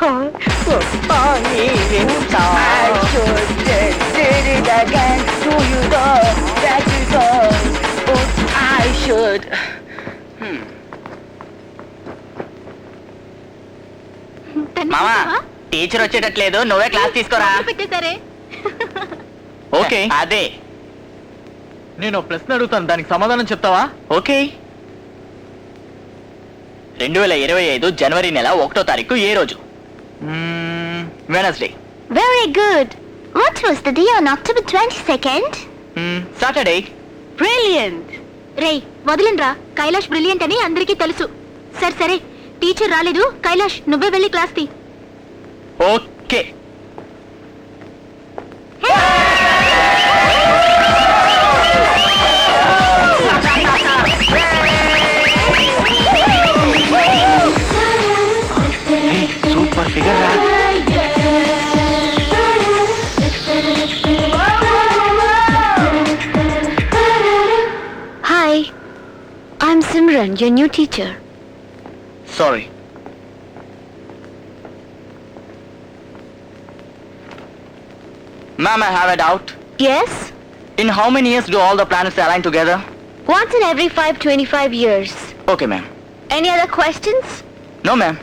I should did it again. Do you know that you know? Oh, I should. మామా teacher వచ్చేటట్లేదు, నువ్వే class తీసుకోరా. పెట్టేసరే. Okay, అదే నేను ప్రశ్న అడుగుతాను, దానికి సమాధానం చెప్తావా? ఓకే. 2025 జనవరి నెల 1వ తారీఖు ఏ రోజు? Wednesday. Very good. What was the day on October 22nd? Saturday. Brilliant. రే వదిలిండ్రా, కైలాష్ బ్రిలియంట్ అని అందరికీ తెలుసు. సరే సరే, టీచర్ రాలేదు, కైలాష్ నువ్వే వెళ్ళి క్లాస్ తీ. ఓకే. సూపర్ ఫిగర్ రా. Hi, I'm Simran, your new teacher. Sorry. Ma'am, I have a doubt. Yes? In how many years do all the planets align together? Once in every 525 years. Okay, ma'am. Any other questions? No, ma'am.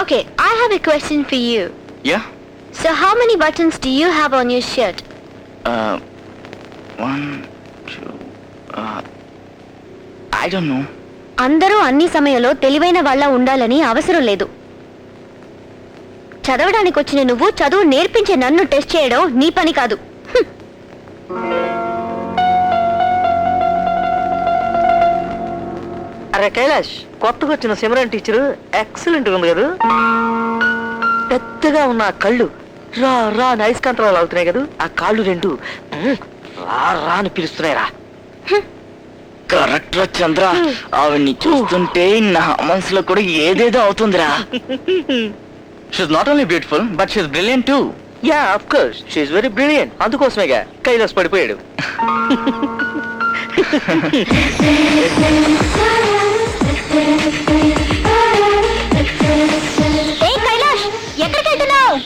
Okay, I have a question for you. Yeah? So how many buttons do you have on your shirt? 1, 2, I don't know. అందరూ అన్ని సమయంలో తెలివైన వాళ్ళ ఉండాలని అవసరం లేదు. చదవడానికి వచ్చిన నువ్వు చదువు నేర్పించే నన్ను టెస్ట్ చేయడం నీ పని కాదు. అరే కైలాష్, కొత్తగా వచ్చిన సిమరన్ టీచరు ఎక్సలెంట్ ఉంది కదా. పెద్దగా ఉన్న ఆ కళ్ళు రా రా నైస్ కంట్రోల్ అవుతున్నాయి కదా. ఆ కాళ్ళు రెండు రా రా అని పిలుస్తున్నాయి రా. కరెక్ట్ రా చంద్ర, ఆవిడ్ని చూస్తుంటే నా మనసులో కూడా ఏదేదో అవుతుందిరా. She's not only beautiful but she's brilliant too. Yeah of course she is very brilliant. అందుకోసమేగా కైలాష్ పడిపోయాడు. ఏ కైలాష్, ఎక్కడికి వెళ్తున్నావు?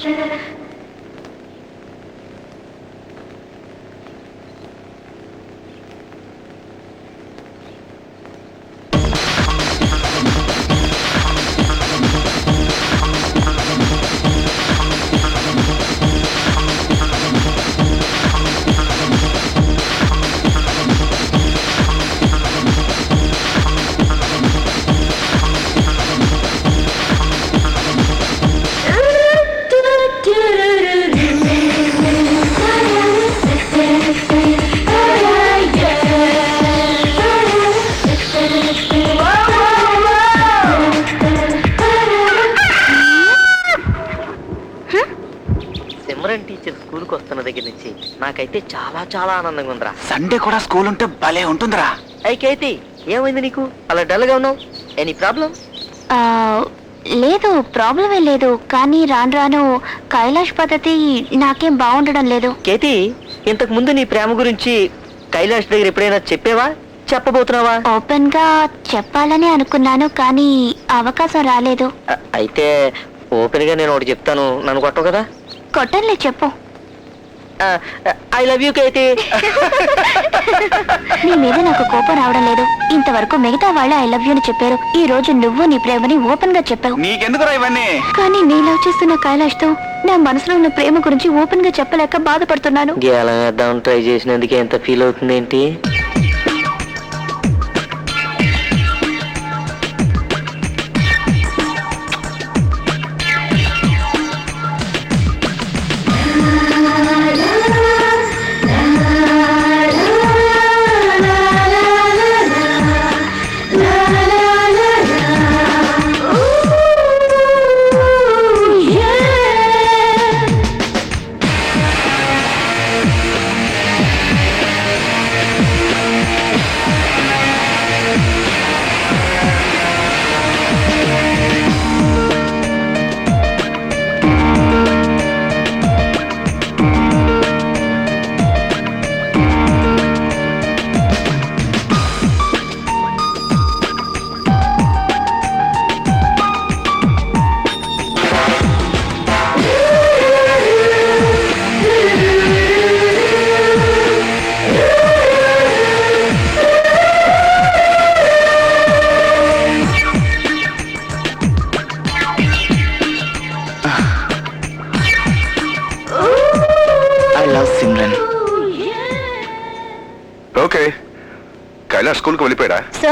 సిమరన్ టీచర్ స్కూల్కి వస్తున్న దగ్గర నుంచి నాకైతే చాలా చాలా ఆనందంగా ఉందిరా. సండే కూడా స్కూల్ ఉంటే భలే ఉంటుందిరా. అయితే ఏమైంది నీకు అలా డల్గా ఉన్నావు? Any problem? లేదు, ప్రాబ్లమే లేదు. కానీ రాను రాను కైలాష్ పద్ధతి నాకేం బాగుండడం లేదు. కేతి, ఇంతకు ముందు నీ ప్రేమ గురించి కైలాష్ దగ్గర ఎప్పుడైనా చెప్పావా? చెప్పబోతున్నావా? ఓపెన్ గా చెప్పాలని అనుకున్నాను, కానీ అవకాశం రాలేదు. అయితే ఓపెన్ గా నేను ఒకటి చెప్తాను, నన్ను కొట్టవు కదా? కొట్టంలే, చెప్పు. I love you Kethi. నీ మీద నాకు కోపం రావడం లేదు. ఇంతవరకు మిగతా వాళ్ళు ఐ లవ్ యూ అని చెప్పారు. ఈ రోజు నువ్వు నీ ప్రేమని ఓపెన్ గా చెప్పావు. నీకెందుకురా ఇవన్నీ? కానీ నీ లవ్ చేస్తున్న కైలాష్ తో నా మనసులో ఉన్న ప్రేమ గురించి ఓపెన్ గా చెప్పలేక బాధపడుతున్నాను. గేలం వేద్దాం ట్రై చేసినందుకే ఎంత ఫీల్ అవుతుంది ఏంటి? కైలాష్ స్కూల్కి వెళ్ళిపోయాడా? సో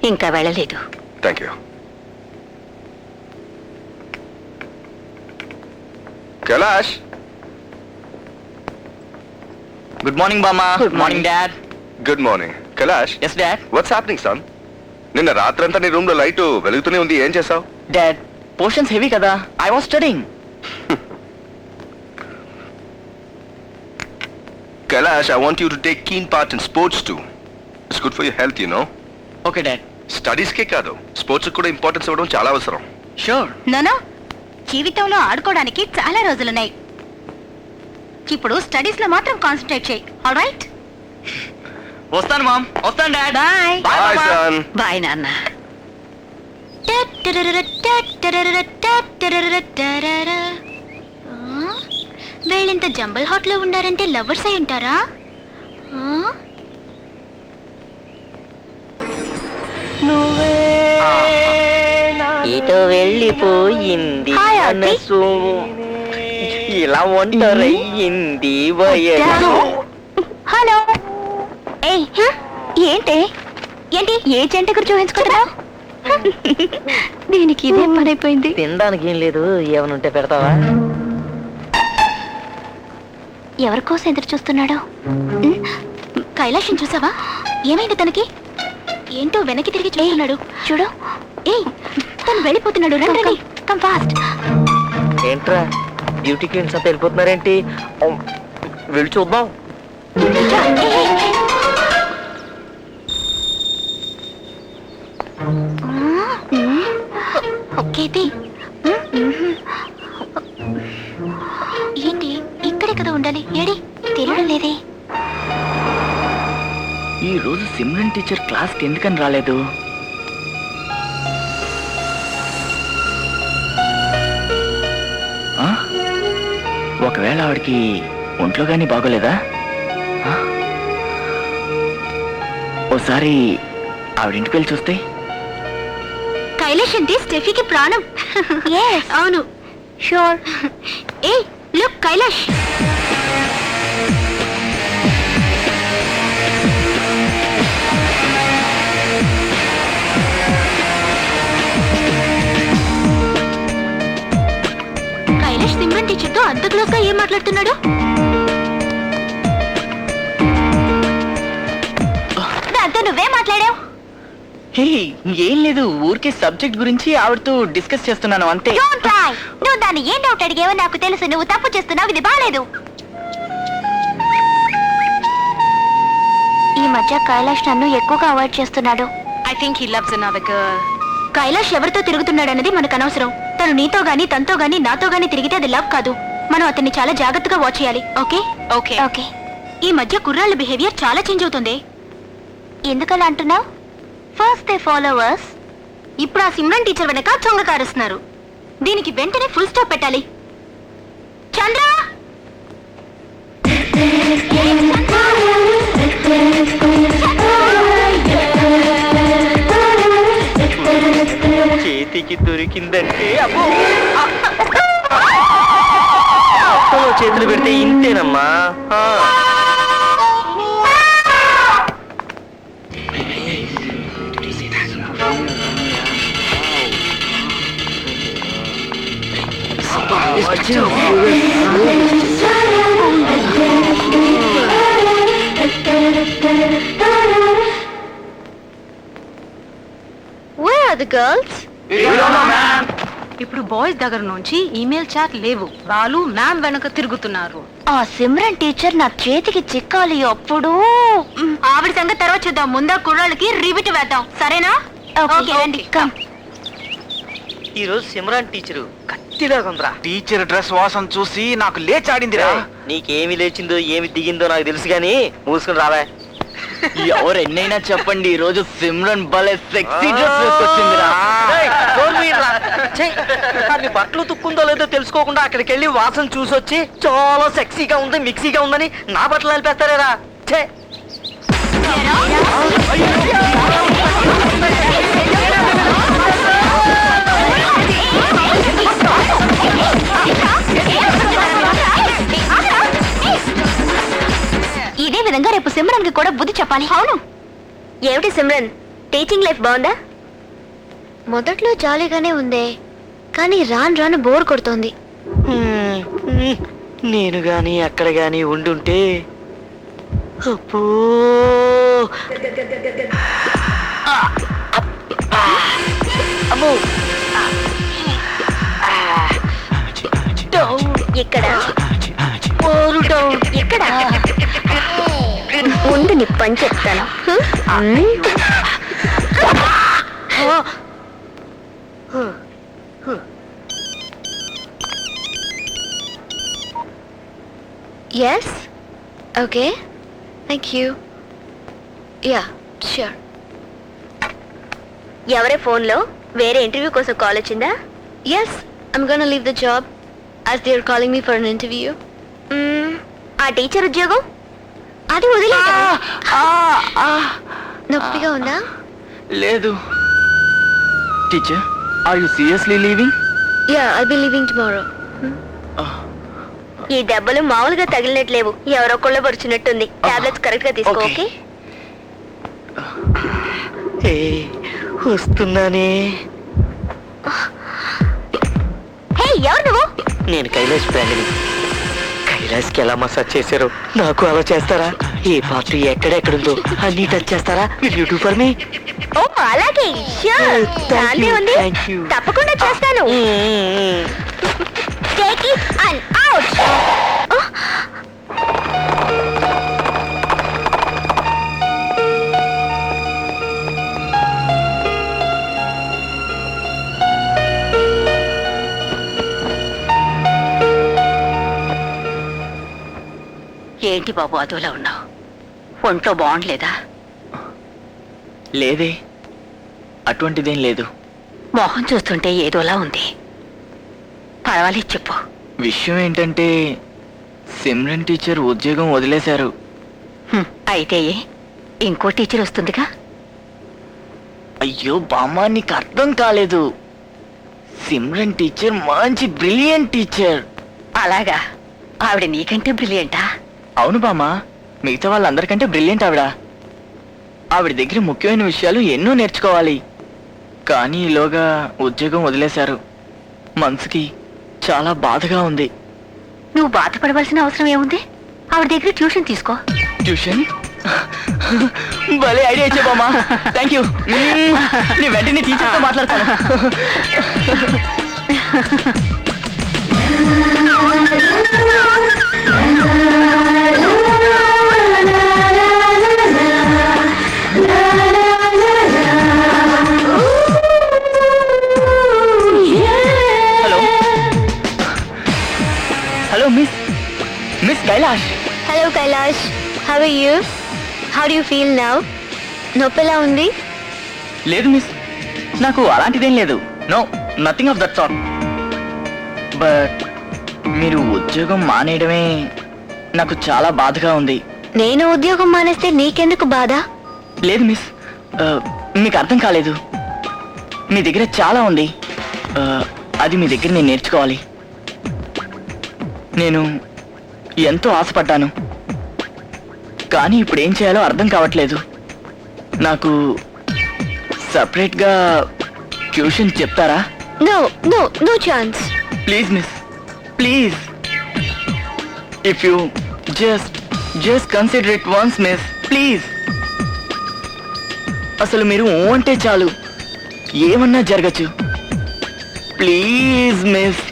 ఇంకా వెళ్ళలేదు. Thank you. Kailash, good morning బామ్మా. Good morning dad. Good morning. Kailash, yes dad. What's happening son? నిన్న రాత్రంతా నీ రూమ్ లో లైట్ వెలుగుతూనే ఉంది, ఏం చేసావు? డాడ్, పోర్షన్స్ హెవీ కదా, I was studying. Kailash, I want you to take keen part in sports too. It's good for your health, you know. Okay dad. Studies కే కాదు, స్పోర్ట్స్ కూడా ఇంపార్టెన్స్ ఇవ్వడం చాలా అవసరం. షూర్. నోనో, జీవితంలో ఆడుకోవడానికి చాలా రోజులున్నాయి. ఇప్పుడు స్టడీస్ లో మాత్రం కాన్సన్ట్రేట్ చేయి. ఆల్రైట్? వస్తాను మామ్. వస్తాను dad. Bye. Bye, son. Bye నాన్న. వీళ్ళింత జంబల్ హాట్ లో ఉండారంటే లవర్స్ అయి ఉంటారా? ఇటు వెళ్ళిపోయింది హాయ్, ఆంటీ. మనసు, ఇలా ఒంటరయ్యింది వయసు. హలో. ఏయ్, ఏంటి ఏంటి ఏ జంట గురించి చూపించుకుంటున్నావు? దీనికి ఇదే పని అయిపోయింది. తినడానికి ఏం లేదు, ఏమైనా ఉంటే పెడతావా? ఎవరి కోసం ఎదురు చూస్తున్నాడు? కైలాషం చూసావా? ఏమైంది తనకి? ఏంటో వెనక్కి తిరిగి చూస్తున్నాడు. చూడు. ఏయ్, తను వెళ్ళిపోతున్నాడు. రండి, కమ్ ఫాస్ట్. ఏంట్రా బ్యూటీ క్వీన్స్ అంతా వెళ్ళిపోతున్నారేంటి? వెళ్ళి చూద్దాం. ఓకేది. ఏంటి ఇక్కడే కదా ఉండాలి, ఏడి తెలియడం లేదే. ఈ రోజు సిమ్రన్ టీచర్ క్లాస్కి ఎందుకని రాలేదు? ఆ? ఒకవేళ ఆవిడకి ఒంట్లో కానీ బాగోలేదా? ఆ? ఓసారి ఆవిడింటికి వెళ్ళి చూస్తే. కైలాష్ అంటే స్టెఫీకి ప్రాణం. అవును, షూర్. ఏ లుక్ కైలాష్. కైలాష్ సిమ్రన్ టీచర్ తో అంత క్లోజ్ గా ఏం మాట్లాడుతున్నాడు? దాంతో నువ్వే మాట్లాడావు. హే, ఏం లేదు, ఊరికే సబ్జెక్ట్ గురించి ఆవిడతో డిస్కస్ చేస్తున్నాను అంతే. Don't try. నువ్వు దాన్ని ఏం డౌట్ అడిగావో నాకు తెలుసు. నువ్వు తప్పు చేస్తున్నావు, ఇది బాలేదు. ఈ మధ్య కైలాష్ నన్ను ఎక్కువగా అవాయిడ్ చేస్తున్నాడు. I think he loves another girl. Kailash ఎవరితో తిరుగుతున్నాడన్నది మనకు అనవసరం. తను నీతో గానీ తనతో గానీ నాతో గానీ తిరిగితే అది లవ్ కాదు. మనం అతన్ని చాలా జాగ్రత్తగా వాచ్ చేయాలి. ఓకే? Okay. ఓకే. ఈ మధ్య కుర్రాళ్ళ బిహేవియర్ చాలా చేంజ్ అవుతుంది. ఎందుకలా అంటున్నావు? ఫస్ట్ దే ఫాలోవర్స్, ఇప్పుడు ఆ సిమ్రన్ టీచర్ వెనక చొంగ కారుస్తున్నారు. దీనికి వెంటనే ఫుల్ స్టాప్ పెట్టాలి. చంద్ర, చేతికి దొరికిందంటే అబ్బో! అత్తలో చేతులు పెడితే ఇంతేనమ్మా. where are the girls? ఇప్పుడు బాయ్స్ దగ్గర నుంచి ఈమెయిల్ చాట్ లేవు. వాళ్ళు మ్యామ్ వెనక తిరుగుతున్నారు. ఆ సిమ్రన్ టీచర్ నా చేతికి చిక్కాలి. అప్పుడు ఆవిడ సంగతి తర్వాత చూద్దాం. ముందా కుర్రాళ్ళకి రివిట్ వేద్దాం, సరేనా? ఓకే, రండి. కమ్. ఈ రోజు సిమ్రాన్ టీచరు కత్తిలాగా ఉందిరా. టీచర్ డ్రెస్ వాసన చూసి నాకు లేచాడిందిరా. నీకేమి లేచిందో ఏమి దిగిందో నాకు తెలుసు గాని మూసుకుని రావా. ఎవరు ఎన్నైనా చెప్పండి, ఈ రోజు సిమ్రన్ భలే సెక్సీ డ్రెస్ వేసుకొచ్చిందిరా. ఏయ్, నోరు మూయరా. ఛీ, అది బట్టలు తుక్కుందో లేదో తెలుసుకోకుండా అక్కడికి వెళ్ళి వాసన చూసొచ్చి చాలా సెక్సీగా ఉంది, మిక్సీగా ఉందని నా బట్టలు నిలిపేస్తారేరా. ఛే. ఇదే విధంగా రేపు సిమ్రన్ కి కూడా బుద్ధి చెప్పాలి. అవును, ఏమిటి సిమ్రన్, టీచింగ్ లైఫ్ బాగుందా? మొదట్లో జాలీగానే ఉందే, కానీ రాను రాను బోర్ కొడుతోంది. నేను గాని అక్కడ గాని ఉండుంటే అబ్బో అమ్మో ఇక్కడ ఇక్కడ ముందు నీ పని చెప్తాను. Yes okay thank you. Yeah sure. ఎవరే ఫోన్లో? వేరే ఇంటర్వ్యూ కోసం కాల్ వచ్చిందా? Yes I'm gonna leave the job as they are calling me for an interview. ఆ టీచర్ ఉద్యోగం అది వదిలేదా? నొప్పిగా ఉందా? లేదు. Teacher, are you seriously leaving? Yeah I'll be leaving tomorrow. ఈ దెబ్బలు మామూలుగా తగిలినట్లేవు, ఎవరో కొల్లబరుచున్నట్టుంది. టాబ్లెట్స్ కరెక్ట్ గా తీసుకో. Okay. ఓకే? వస్తున్నానే. హే ఎవరు నువ్వు? నేను కైలాష్ ఫ్రెండ్ని. కైలాష్కి ఎలా మసాజ్ చేశారో నాకు అలా చేస్తారా? ఏ పార్టీ ఎక్కడెక్కడుందో అన్ని టచ్ చేస్తారా? Will you do for me? ఓ అలాగే ష్యూర్. Thank you, ఉంది, thank you. తప్పకుండా చేస్తాను. Take it and out. ఏంటి బాబు అదోలా ఉన్నావు? ఒంట్లో బాగుండలేదా? లేదే, అటువంటిదేం లేదు. మొహం చూస్తుంటే ఏదోలా ఉంది. పర్వాలేదు చెప్పు. విషయం ఏంటంటే సిమ్రన్ టీచర్ ఉద్యోగం వదిలేశారు. అయితే ఇంకో టీచర్ వస్తుందిగా. అయ్యో బామ్మ, నీకు అర్థం కాలేదు. సిమ్రన్ టీచర్ మంచి బ్రిలియంట్ టీచర్. అలాగా? ఆవిడ నీకంటే బ్రిలియంటా? అవును బామ్మ, మిగతా వాళ్ళందరికంటే బ్రిలియంట్ ఆవిడ. ఆవిడ దగ్గర ముఖ్యమైన విషయాలు ఎన్నో నేర్చుకోవాలి. కానీ ఈలోగా ఉద్యోగం వదిలేశారు. మనసుకి చాలా బాధగా ఉంది. నువ్వు బాధపడవలసిన అవసరం ఏముంది? ఆవిడ దగ్గర ట్యూషన్ తీసుకో. ట్యూషన్? భలే ఐడియా ఇచ్చే బామ్మ, థ్యాంక్ యూ. నీ వెంటనే టీచర్తో మాట్లాడతాను. Hello hello miss Kailash. Hello Kailash, how are you? How do you feel now? నొప్పి ఎలా ఉంది? లేదు మిస్, నాకు అలాంటిదేం లేదు. No, nothing of that sort. But మీరు ఉద్యోగం మానేయడమే నాకు చాలా బాధగా ఉంది. నేను ఉద్యోగం మానేస్తే నీకెందుకు బాధ? లేదు మిస్, మీకు అర్థం కాలేదు. మీ దగ్గర చాలా ఉంది. అది మీ దగ్గర నేను నేర్చుకోవాలి. నేను ఎంతో ఆశపడ్డాను, కానీ ఇప్పుడు ఏం చేయాలో అర్థం కావట్లేదు. నాకు సపరేట్గా ట్యూషన్ చెప్తారా? No no no chance. Please miss, please. If you just consider it once miss, please. అసలు మీరు ఊ అంటే చాలు, ఏమన్నా జరగచ్చు. Please miss,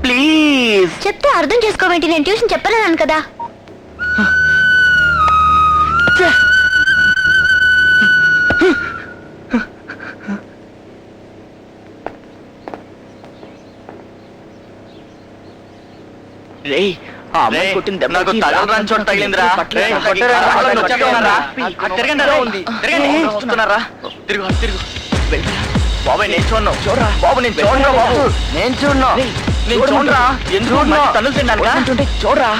please. చెప్తే అర్థం చేసుకోవేంటి? నేను ట్యూషన్ చెప్పలేను కదా. రేయ్, ఆ అమ్మాయి కొట్టిన దెబ్బకి నాకు తగలరాని చోట తగిలిందిరా. పట్టలేదురా. రేయ్, కొట్టరా, పట్టలేదురా. వచ్చేస్తున్నారా? తిరగండి రా. తిరగండి. వస్తున్నారా? తిరుగు వెళ్ళిరా. బాబాయ్ నేను చూడను. చూడరా బాబు, నేను చూడరా బాబు. నేను చూడను. రేయ్, నేను చూడరా. ఎందుకు మంచి తన్నులు తినడానికా? చూడరా.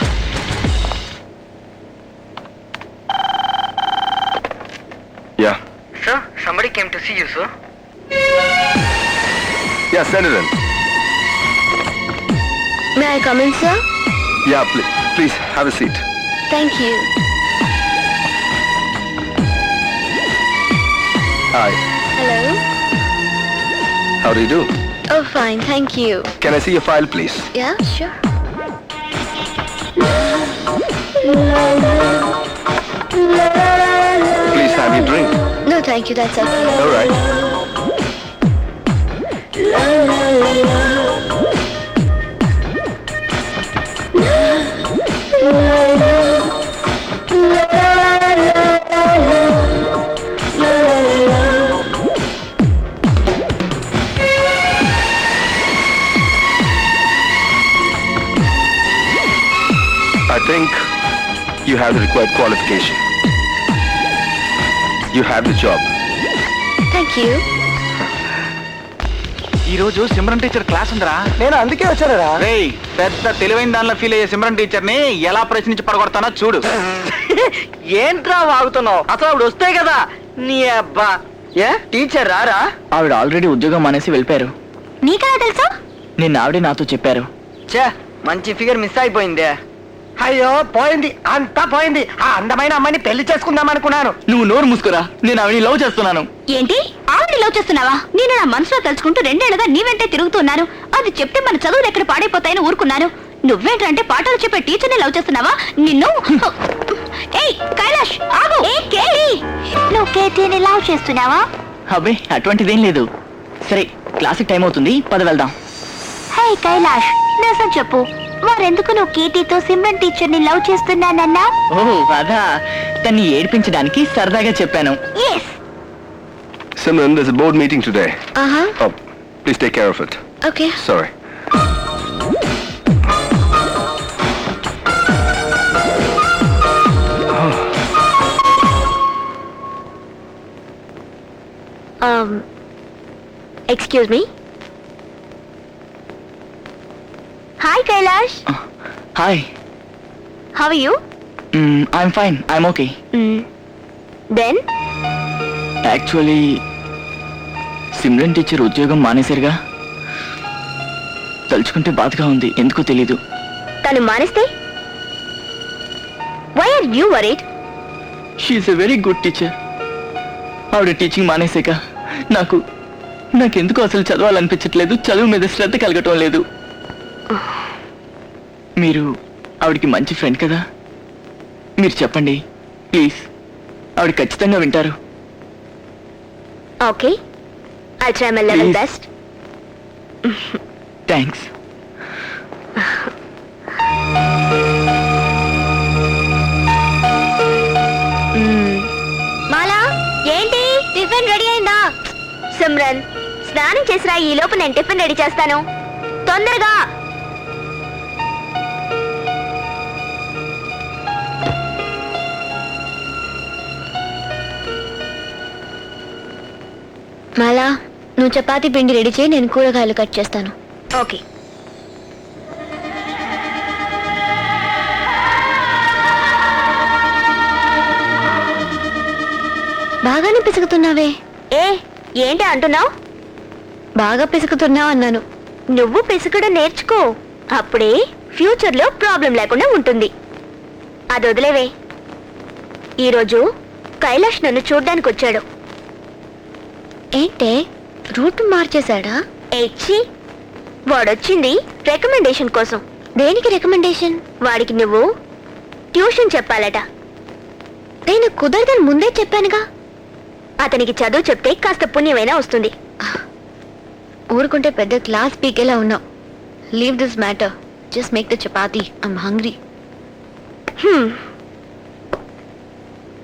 Yeah. Sir, somebody came to see you, sir. Yeah, send it in. May I come in sir? Yeah, please have a seat. Thank you. Hi. Hello How do you do? Oh fine thank you Can I see your file, please? Yeah sure Please have your drink. No thank you that's okay All right. I think you have the required qualification. You have the job. Thank you ఈ రోజు Simran teacher class ఉందిరా. నేను అందుకే వచ్చానురా. రేయ్, పెద్ద తెలివైన దానిలో feel అయ్యే సిమ్రన్ టీచర్ ని ఎలా ప్రశ్నించి పడగొడతానో చూడు. ఏంట్రా వాగుతున్నావు? అసలు ఆవిడ వస్తే కదా నీ అబ్బా. ఏ టీచర్ రారా? ఆవిడ ఆల్రెడీ ఉద్యోగం మానేసి వెళ్ళిపోయారు. నీకెలా తెలుసా నిన్న ఆవిడే నాతో చెప్పారు. చే మంచి ఫిగర్ మిస్ అయిపోయిందే. అయ్యో పోయింది, అంతా పోయింది. ఆ అందమైన అమ్మాయిని పెళ్లి చేసుకుందాం అనుకున్నాను. నువ్వు నోరు మూసుకురా, నేను ఆవిడ లవ్ చేస్తున్నాను. ఏంటి ఆవిడ లవ్ చేస్తున్నావా? నేను నా మనసులో తలుచుకుంటూ 2 ఏళ్లుగా నీ వెంటే తిరుగుతున్నాను. అది చెప్తే మన చదువులు ఎక్కడ పాడైపోతాయని ఊరుకున్నాను. నువ్వేంటంటే పాటలు చెప్పే టీచర్ని లవ్ చేస్తున్నావా? నిన్ను ఏయ్ కైలాష్ ఆగు. ఏ కేటీ, నువ్వు కేటీని లవ్ చేస్తున్నావా? అబ్బే అటువంటిదేం లేదు. సరే క్లాసిక్ టైం అవుతుంది, పద వెళ్దాం. హే కైలాష్, నిజం చెప్పు, మరెందుకు నువ్వు కేటీతో సిమ్రన్ టీచర్ని లవ్ చేస్తున్నానన్నా? ఓ అదా, తన్ని ఏడిపించడానికి సరదాగా చెప్పాను. Yes. Simran, there's a board meeting today. ఆహా Oh, please take care of it. Okay. Sorry. Excuse me. Hi Kailash, hi. How are you? I'm fine, I'm okay. Then actually Simran teacher ఉద్యోగం మానేశారుగా, తలుచుకుంటే బాధగా ఉంది, ఎందుకో తెలీదు. తను మానేస్తే why are you worried? She's a very good teacher. ఆవిడ టీచింగ్ మానేసాక నాకెందుకు అసలు చదవాలనిపించట్లేదు, చదువు మీద శ్రద్ధ కలగటం లేదు. మీరు ఆవిడకి మంచి ఫ్రెండ్ కదా, మీరు చెప్పండి ప్లీజ్, ఆవిడ ఖచ్చితంగా వింటారు. Okay, I try my level Please. Best. Thanks. మాలా, ఏంటి టిఫిన్ రెడీ అయిందా? సిమ్రన్, స్నానం చేసిరా, ఈ లోపు నేను టిఫిన్ రెడీ చేస్తాను. తొందరగా. మాలా, నువ్వు చపాతీ పిండి రెడీ చేయి, నేను కూరగాయలు కట్ చేస్తాను. ఓకే. బాగానే పిసుకుతున్నావే. ఏంటి అంటున్నావు? బాగా పిసుకుతున్నావు అన్నాను. నువ్వు పిసుకడం నేర్చుకో, అప్పుడే ఫ్యూచర్లో ప్రాబ్లం లేకుండా ఉంటుంది. అది వదిలేవే. ఈరోజు కైలాష్ నన్ను చూడ్డానికి వచ్చాడు. ఏంటే రూట్ మార్చేశాడా? ఏచ్చి, వాడొచ్చింది రికమెండేషన్ కోసం. దేనికి రికమెండేషన్? వాడికి నువ్వు ట్యూషన్ చెప్పాలట. నేను కుదరదని ముందే చెప్పానుగా. అతనికి చదువు చెప్తే కాస్త పుణ్యమైనా వస్తుంది. ఊరుకుంటే పెద్ద క్లాస్ పీకేలా ఉన్నావు. Leave this matter, just make the chapati, I'm hungry.